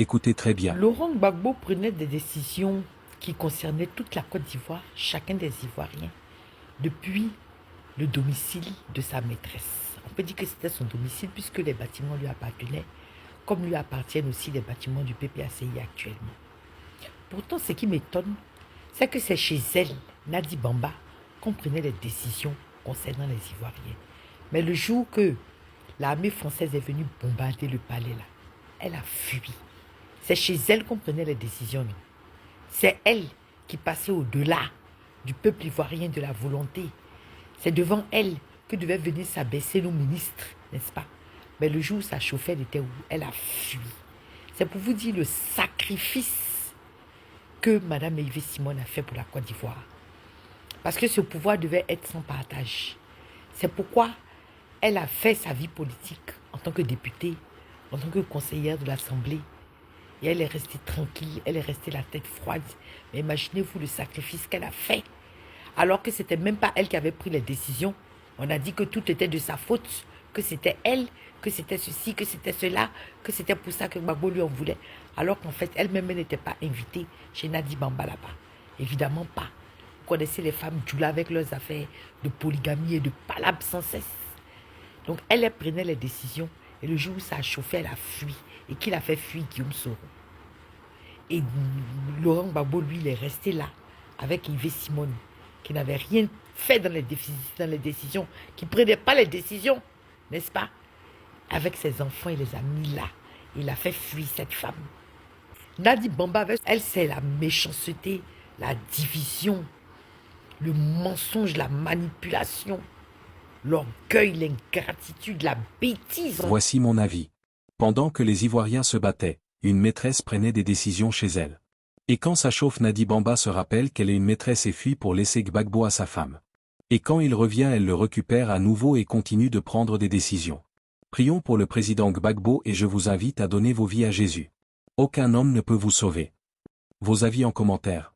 Écoutez très bien. Laurent Gbagbo prenait des décisions qui concernaient toute la Côte d'Ivoire, chacun des Ivoiriens, depuis le domicile de sa maîtresse. On peut dire que c'était son domicile puisque les bâtiments lui appartenaient, comme lui appartiennent aussi les bâtiments du PPACI actuellement. Pourtant, ce qui m'étonne, c'est que c'est chez elle, Nadi Bamba, qu'on prenait les décisions concernant les Ivoiriens. Mais le jour que l'armée française est venue bombarder le palais là, elle a fui. C'est chez elle qu'on prenait les décisions. Non. C'est elle qui passait au-delà du peuple ivoirien, de la volonté. C'est devant elle que devaient venir s'abaisser nos ministres, n'est-ce pas? Mais le jour où sa chauffeur était où, elle a fui. C'est pour vous dire le sacrifice que Mme Yves Simone a fait pour la Côte d'Ivoire. Parce que ce pouvoir devait être sans partage. C'est pourquoi elle a fait sa vie politique en tant que députée, en tant que conseillère de l'Assemblée. Et elle est restée tranquille, elle est restée la tête froide. Mais imaginez-vous le sacrifice qu'elle a fait. Alors que ce n'était même pas elle qui avait pris les décisions. On a dit que tout était de sa faute, que c'était elle, que c'était ceci, que c'était cela, que c'était pour ça que Gbagbo lui en voulait. Alors qu'en fait, elle-même n'était pas invitée chez Nadi Bamba là-bas. Évidemment pas. Vous connaissez les femmes Djoula avec leurs affaires de polygamie et de palabres sans cesse. Donc elle prenait les décisions. Et le jour où ça a chauffé, elle a fui. Et qu'il a fait fuir Guillaume Soro. Et Laurent Gbagbo, lui, il est resté là, avec Yves Simone, qui n'avait rien fait dans les décisions, qui ne prenait pas les décisions, n'est-ce pas? Avec ses enfants, il les a mis là. Il a fait fuir cette femme. Nadi Bamba, elle, c'est la méchanceté, la division, le mensonge, la manipulation, l'orgueil, l'ingratitude, la bêtise. Voici mon avis. Pendant que les Ivoiriens se battaient, une maîtresse prenait des décisions chez elle. Et quand sa chauffe Nadi Bamba se rappelle qu'elle est une maîtresse et fuit pour laisser Gbagbo à sa femme. Et quand il revient, elle le récupère à nouveau et continue de prendre des décisions. Prions pour le président Gbagbo et je vous invite à donner vos vies à Jésus. Aucun homme ne peut vous sauver. Vos avis en commentaire.